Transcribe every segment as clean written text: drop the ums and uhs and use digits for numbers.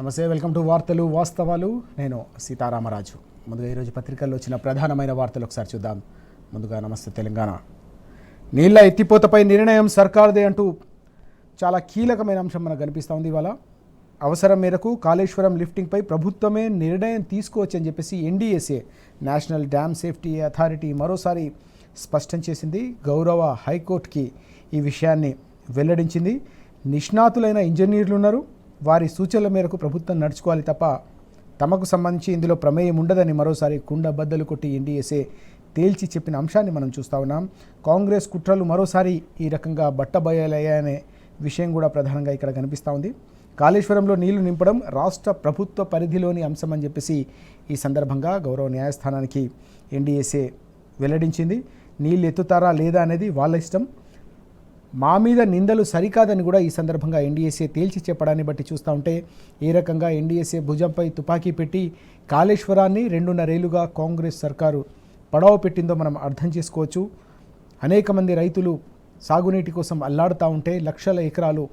నమస్తే, welcome to వార్తలు వాస్తవాలు. నేను సీతారామరాజు. ముందుగా ఈరోజు పత్రికల్లో వచ్చిన ప్రధానమైన వార్తలు ఒకసారి చూద్దాం. ముందుగా నమస్తే తెలంగాణ. నీళ్ల ఎత్తిపోతపై నిర్ణయం సర్కార్దే అంటూ చాలా కీలకమైన అంశం మనకు కనిపిస్తూ ఉంది. ఇవాళ అవసరం మేరకు కాళేశ్వరం లిఫ్టింగ్పై ప్రభుత్వమే నిర్ణయం తీసుకోవచ్చని చెప్పేసి NDSA national dam safety authority మరోసారి స్పష్టం చేసింది. గౌరవ హైకోర్టుకి ఈ విషయాన్ని వెల్లడించింది. నిష్ణాతులైన ఇంజనీర్లు ఉన్నారు, వారి సూచనల మేరకు ప్రభుత్వం నడుచుకోవాలి తప్ప తమకు సంబంధించి ఇందులో ప్రమేయం ఉండదని మరోసారి కుండ బద్దలు కొట్టి ఎన్డీఎస్ఏ తేల్చి చెప్పిన అంశాన్ని మనం చూస్తూ ఉన్నాం. కాంగ్రెస్ కుట్రలు మరోసారి ఈ రకంగా బట్టబయలయ్యాయనే విషయం కూడా ప్రధానంగా ఇక్కడ కనిపిస్తూ ఉంది. కాళేశ్వరంలో నీళ్లు నింపడం రాష్ట్ర ప్రభుత్వ పరిధిలోని అంశం అని చెప్పేసి ఈ సందర్భంగా గౌరవ న్యాయస్థానానికి ఎన్డీఎస్ఏ వెల్లడించింది. నీళ్ళు ఎత్తుతారా లేదా అనేది వాళ్ళ ఇష్టం, మా మీద నిందలు సరికాదని కూడా ఈ సందర్భంగా ఎన్డీఎస్ఏ తేల్చి చెప్పడాన్ని బట్టి చూస్తూ ఉంటే ఏ రకంగా ఎన్డీఎస్ఏ భుజంపై తుపాకీ పెట్టి కాళేశ్వరాన్ని 2.5 ఏళ్లుగా కాంగ్రెస్ సర్కారు పడవ పెట్టిందో మనం అర్థం చేసుకోవచ్చు. అనేక మంది రైతులు సాగునీటి కోసం అల్లాడుతూ ఉంటే లక్షల ఎకరాలు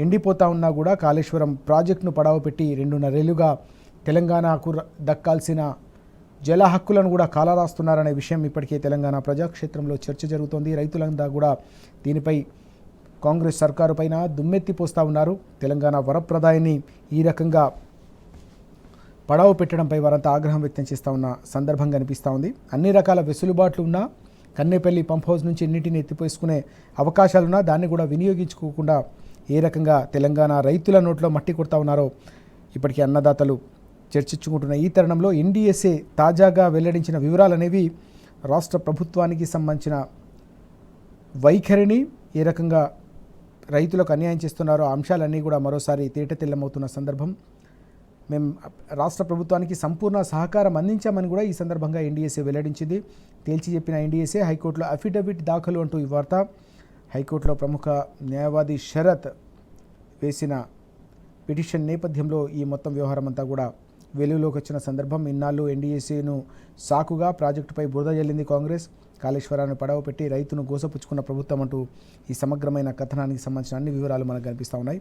ఎండిపోతూ ఉన్నా కూడా కాళేశ్వరం ప్రాజెక్టును పడవ పెట్టి 2.5 ఏళ్లుగా తెలంగాణకు దక్కాల్సిన జల హక్కులను కూడా కాలరాస్తున్నారనే విషయం ఇప్పటికే తెలంగాణ ప్రజాక్షేత్రంలో చర్చ జరుగుతోంది. రైతులంతా కూడా దీనిపై కాంగ్రెస్ సర్కారు పైన దుమ్మెత్తి పోస్తూ ఉన్నారు. తెలంగాణ వరప్రదాయాన్ని ఈ రకంగా పడవ పెట్టడంపై వారంతా ఆగ్రహం వ్యక్తం చేస్తూ ఉన్న సందర్భం కనిపిస్తూ ఉంది. అన్ని రకాల వెసులుబాట్లు ఉన్నా కన్నేపల్లి పంప్ హౌస్ నుంచి నీటిని ఎత్తిపోసుకునే అవకాశాలున్నా దాన్ని కూడా వినియోగించుకోకుండా ఏ రకంగా తెలంగాణ రైతుల నోట్లో మట్టి కొడతా ఉన్నారో ఇప్పటికీ అన్నదాతలు చర్చించుకుంటున్న ఈ తరుణంలో ఎన్డీఎస్ఏ తాజాగా వెల్లడించిన వివరాలనేవి రాష్ట్ర ప్రభుత్వానికి సంబంధించిన వైఖరిని, ఏ రకంగా రైతులకు అన్యాయం చేస్తున్నారో ఆ అంశాలన్నీ కూడా మరోసారి తేటతెల్లమవుతున్న సందర్భం. మేము రాష్ట్ర ప్రభుత్వానికి సంపూర్ణ సహకారం అందించామని కూడా ఈ సందర్భంగా ఎన్డీఎస్ఏ వెల్లడించింది. తేల్చి చెప్పిన ఎన్డీఎస్ఏ హైకోర్టులో అఫిడవిట్ దాఖలు అంటూ ఈ వార్త. హైకోర్టులో ప్రముఖ న్యాయవాది శరత్ వేసిన పిటిషన్ నేపథ్యంలో ఈ మొత్తం వ్యవహారం అంతా కూడా వెలుగులోకి వచ్చిన సందర్భం. ఇన్నాళ్ళు ఎన్డీఎస్ఏను సాకుగా ప్రాజెక్టుపై బురద జల్లింది కాంగ్రెస్. కాళేశ్వరాన్ని పడవ పెట్టి రైతును గోసపుచ్చుకున్న ప్రభుత్వం అంటూ ఈ సమగ్రమైన కథనానికి సంబంధించిన అన్ని వివరాలు మనకు కనిపిస్తూ ఉన్నాయి.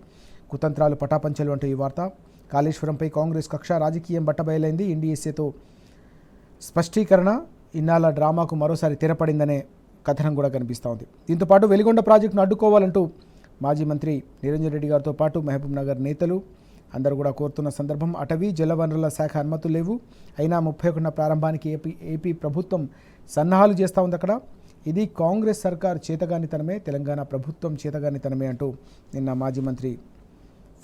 కుతంత్రాలు పటాపంచలు అంటూ ఈ వార్త. కాళేశ్వరంపై కాంగ్రెస్ కక్ష రాజకీయం బట్టబయలైంది. ఎన్డీఎస్ఏతో స్పష్టీకరణ, ఇన్నాళ్ళ డ్రామాకు మరోసారి తెరపడిందనే కథనం కూడా కనిపిస్తూ ఉంది. దీంతోపాటు వెలిగొండ ప్రాజెక్టును అడ్డుకోవాలంటూ మాజీ మంత్రి నిరంజన్ రెడ్డి గారితో పాటు మహబూబ్ నగర్ నేతలు అందరూ కూడా కోరుతున్న సందర్భం. అటవీ జలవనరుల శాఖ అనుమతులు లేవు, అయినా 31 ప్రారంభానికి ఏపీ ప్రభుత్వం సన్నాహాలు చేస్తూ ఉంది అక్కడ. ఇది కాంగ్రెస్ సర్కార్ చేతగానితనమే, తెలంగాణ ప్రభుత్వం చేతగానితనమే అంటూ నిన్న మాజీ మంత్రి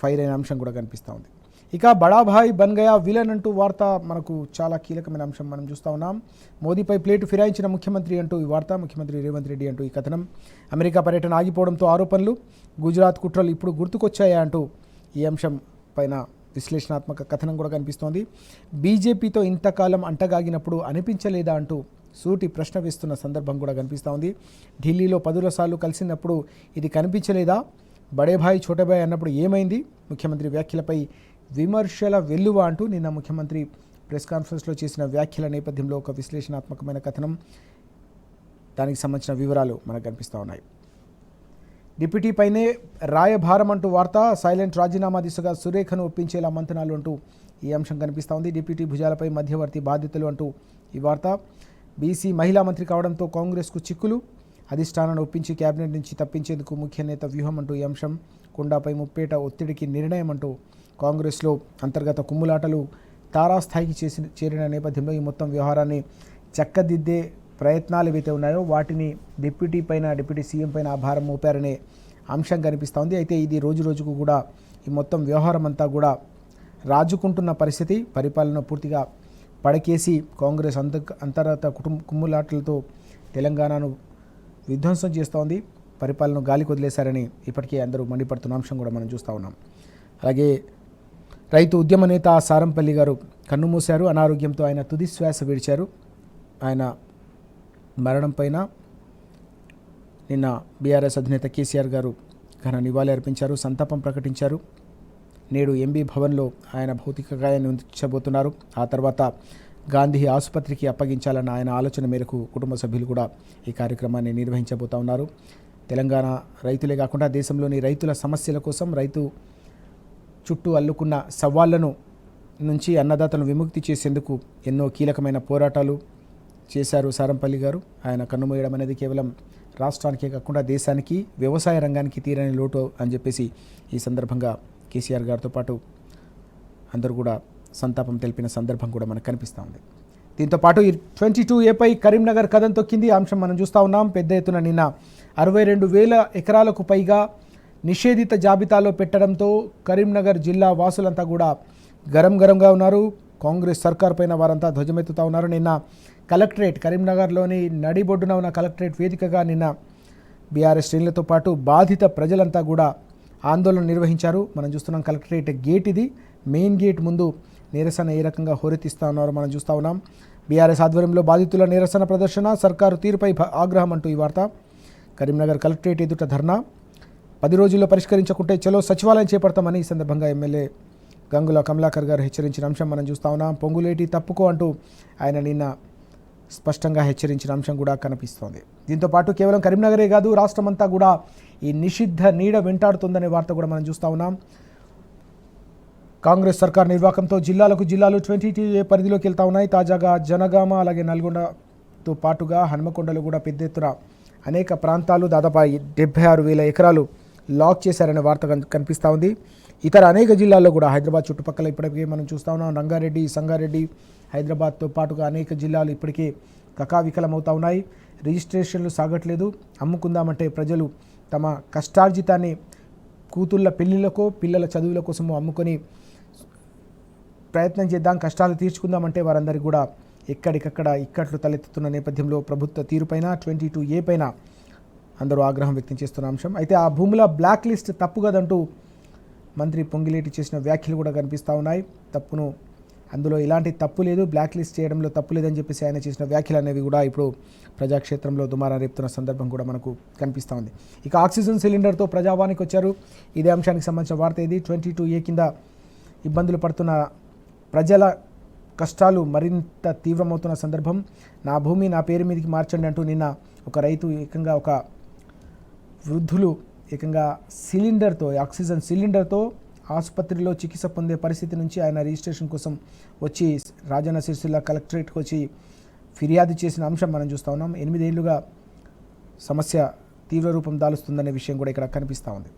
ఫైర్ అయిన అంశం కూడా కనిపిస్తూ ఉంది. ఇక బడాభాయ్ బన్ గయా విలన్ అంటూ వార్త మనకు చాలా కీలకమైన అంశం మనం చూస్తూ ఉన్నాం. మోదీపై ప్లేటు ఫిరాయించిన ముఖ్యమంత్రి అంటూ ఈ వార్త. ముఖ్యమంత్రి రేవంత్ రెడ్డి అంటూ ఈ కథనం. అమెరికా పర్యటన ఆగిపోవడంతో ఆరోపణలు, గుజరాత్ కుట్రలు ఇప్పుడు గుర్తుకొచ్చాయా అంటూ ఈ అంశం పైన విశ్లేషణాత్మక కథనం కూడా కనిపిస్తోంది. బీజేపీతో ఇంతకాలం అంటగాగినప్పుడు అనిపించలేదా అంటూ సూటి ప్రశ్న వేస్తున్న సందర్భం కూడా కనిపిస్తూ ఉంది. ఢిల్లీలో 10 సార్లు కలిసినప్పుడు ఇది కనిపించలేదా? బడేభాయ్ ఛోటేభాయ్ అన్నప్పుడు ఏమైంది? ముఖ్యమంత్రి వ్యాఖ్యలపై విమర్శల వెల్లువ అంటూ నిన్న ముఖ్యమంత్రి ప్రెస్ కాన్ఫరెన్స్లో చేసిన వ్యాఖ్యల నేపథ్యంలో ఒక విశ్లేషణాత్మకమైన కథనం, దానికి సంబంధించిన వివరాలు మనకు కనిపిస్తూ ఉన్నాయి. డిప్యూటీపైనే రాయభారం అంటూ వార్త. సైలెంట్ రాజీనామా దిశగా సురేఖను ఒప్పించేలా మంతనాలు అంటూ ఈ అంశం కనిపిస్తూ ఉంది. డిప్యూటీ భుజాలపై మధ్యవర్తి బాధ్యతలు అంటూ ఈ వార్త. బీసీ మహిళా మంత్రి కావడంతో కాంగ్రెస్కు చిక్కులు, అధిష్టానాన్ని ఒప్పించి కేబినెట్ నుంచి తప్పించేందుకు ముఖ్య నేత వ్యూహం అంటూ ఈ అంశం. కొండాపై ముప్పేట ఒత్తిడికి నిర్ణయం అంటూ కాంగ్రెస్లో అంతర్గత కుమ్ములాటలు తారాస్థాయికి చేరిన నేపథ్యంలో ఈ మొత్తం వ్యవహారాన్ని చక్కదిద్దే ప్రయత్నాలు ఏవైతే ఉన్నాయో వాటిని డిప్యూటీ సీఎం పైన ఆ భారం మోపారనే అంశం కనిపిస్తూ ఉంది. అయితే ఇది రోజు రోజుకు కూడా ఈ మొత్తం వ్యవహారం అంతా కూడా రాజుకుంటున్న పరిస్థితి. పరిపాలన పూర్తిగా పడకేసి కాంగ్రెస్ అంతర్గత కుమ్ములాటలతో తెలంగాణను విధ్వంసం చేస్తోంది. పరిపాలన గాలికి వదిలేశారని ఇప్పటికే అందరూ మండిపడుతున్న అంశం కూడా మనం చూస్తూ ఉన్నాం. అలాగే రైతు ఉద్యమ నేత సారంపల్లి గారు కన్నుమూశారు. అనారోగ్యంతో ఆయన తుది శ్వాస విడిచారు. ఆయన మరణం పైన నిన్న బీఆర్ఎస్ అధినేత కేసీఆర్ గారు ఘన నివాళి అర్పించారు, సంతాపం ప్రకటించారు. నేడు ఎంబీ భవన్లో ఆయన భౌతిక కాయాన్ని ఉంచబోతున్నారు. ఆ తర్వాత గాంధీ ఆసుపత్రికి అప్పగించాలన్న ఆయన ఆలోచన మేరకు కుటుంబ సభ్యులు కూడా ఈ కార్యక్రమాన్ని నిర్వహించబోతా ఉన్నారు. తెలంగాణ రైతులే కాకుండా దేశంలోని రైతుల సమస్యల కోసం, రైతు చుట్టూ అల్లుకున్న సవాళ్లను నుంచి అన్నదాతలను విముక్తి చేసేందుకు ఎన్నో కీలకమైన పోరాటాలు చేశారు సారంపల్లి గారు. ఆయన కన్నుమూయడం అనేది కేవలం రాష్ట్రానికే కాకుండా దేశానికి, వ్యవసాయ రంగానికి తీరని లోటు అని చెప్పేసి ఈ సందర్భంగా కేసీఆర్ గారితో పాటు అందరూ కూడా సంతాపం తెలిపిన సందర్భం కూడా మనకు కనిపిస్తూ ఉంది. దీంతో పాటు ఈ 22A కరీంనగర్ కథం తొక్కింది అంశం మనం చూస్తూ ఉన్నాం. పెద్ద ఎత్తున నిన్న 62,000 ఎకరాలకు పైగా నిషేధిత జాబితాలో పెట్టడంతో కరీంనగర్ జిల్లా వాసులంతా కూడా గరంగా ఉన్నారు. కాంగ్రెస్ సర్కార్ పైన వారంతా ధ్వజమెత్తుతూ ఉన్నారు. నిన్న కలెక్టరేట్, కరీంనగర్లోని నడిబొడ్డున ఉన్న కలెక్టరేట్ వేదికగా నిన్న బీఆర్ఎస్ శ్రేణులతో పాటు బాధిత ప్రజలంతా కూడా ఆందోళన నిర్వహించారు. మనం చూస్తున్నాం కలెక్టరేట్ గేట్, ఇది మెయిన్ గేట్ ముందు నిరసన ఏ రకంగా హోరెత్తిస్తూ ఉన్నారో మనం చూస్తూ ఉన్నాం. బీఆర్ఎస్ ఆధ్వర్యంలో బాధితుల నిరసన ప్రదర్శన, సర్కారు తీరుపై ఆగ్రహం అంటూ ఈ వార్త. కరీంనగర్ కలెక్టరేట్ ఎదుట ధర్నా, 10 రోజుల్లో పరిష్కరించకుంటే చలో సచివాలయం చేపడతామని ఈ సందర్భంగా ఎమ్మెల్యే గంగుల కమలాకర్ గారు హెచ్చరించిన అంశం మనం చూస్తూ ఉన్నాం. పొంగులేటి తప్పుకో అంటూ ఆయన నిన్న స్పష్టంగా హెచ్చరించిన అంశం కూడా కనిపిస్తోంది. దీంతో పాటు కేవలం కరీంనగరే కాదు, రాష్ట్రమంతా కూడా ఈ నిషిద్ధ నీడ వెంటాడుతుందనే వార్త కూడా మనం చూస్తూ ఉన్నాం. కాంగ్రెస్ సర్కార్ నిర్వాకంతో జిల్లాలు 22A పరిధిలోకి వెళ్తా ఉన్నాయి. తాజాగా జనగామ, అలాగే నల్గొండతో పాటుగా హన్మకొండలో కూడా పెద్ద ఎత్తున అనేక ప్రాంతాలు దాదాపు 76,000 ఎకరాలు లాక్ చేశారనే వార్త కనిపిస్తూ ఉంది. ఇతర అనేక జిల్లాల్లో కూడా హైదరాబాద్ చుట్టుపక్కల ఇప్పటికే మనం చూస్తూ ఉన్నాం. రంగారెడ్డి, సంగారెడ్డి, హైదరాబాద్తో పాటుగా అనేక జిల్లాలు ఇప్పటికే కకావికలమవుతూ ఉన్నాయి. రిజిస్ట్రేషన్లు సాగట్లేదు. అమ్ముకుందామంటే ప్రజలు తమ కష్టార్జితాన్ని కూతుళ్ళ పెళ్లిళ్ళకో, పిల్లల చదువుల కోసమో అమ్ముకొని ప్రయత్నం చేద్దాం, కష్టాలు తీర్చుకుందామంటే వారందరికీ కూడా ఎక్కడికక్కడ ఇక్కట్లు తలెత్తుతున్న నేపథ్యంలో ప్రభుత్వ తీరుపైన 22A పైన అందరూ ఆగ్రహం వ్యక్తం చేస్తున్న అంశం. అయితే ఆ భూముల బ్లాక్ లిస్ట్ తప్పు కదంటూ మంత్రి పొంగిలేటి చేసిన వ్యాఖ్యలు కూడా కనిపిస్తూ ఉన్నాయి. తప్పును, అందులో ఎలాంటి తప్పు లేదు, బ్లాక్ లిస్ట్ చేయడంలో తప్పు లేదని చెప్పేసి ఆయన చేసిన వ్యాఖ్యలు అనేవి కూడా ఇప్పుడు ప్రజాక్షేత్రంలో దుమారా రేపుతున్న సందర్భం కూడా మనకు కనిపిస్తూ ఉంది. ఇక ఆక్సిజన్ సిలిండర్తో ప్రజావానికి వచ్చారు. ఇదే అంశానికి సంబంధించిన వార్త ఇది. 22A కింద ఇబ్బందులు పడుతున్న ప్రజల కష్టాలు మరింత తీవ్రమవుతున్న సందర్భం. నా భూమి నా పేరు మీదకి మార్చండి అంటూ నిన్న ఒక రైతు ఏకంగా, ఒక వృద్ధులు ఏకంగా సిలిండర్తో, ఆక్సిజన్ సిలిండర్తో ఆసుపత్రిలో చికిత్స పొందే పరిస్థితి నుంచి ఆయన రిజిస్ట్రేషన్ కోసం వచ్చి రాజన్న సిరిసిల్ల కలెక్టరేట్కి వచ్చి ఫిర్యాదు చేసిన అంశం మనం చూస్తూ ఉన్నాం. 8 ఏళ్లుగా సమస్య తీవ్ర రూపం దాలుస్తుందనే విషయం కూడా ఇక్కడ కనిపిస్తూ ఉంది.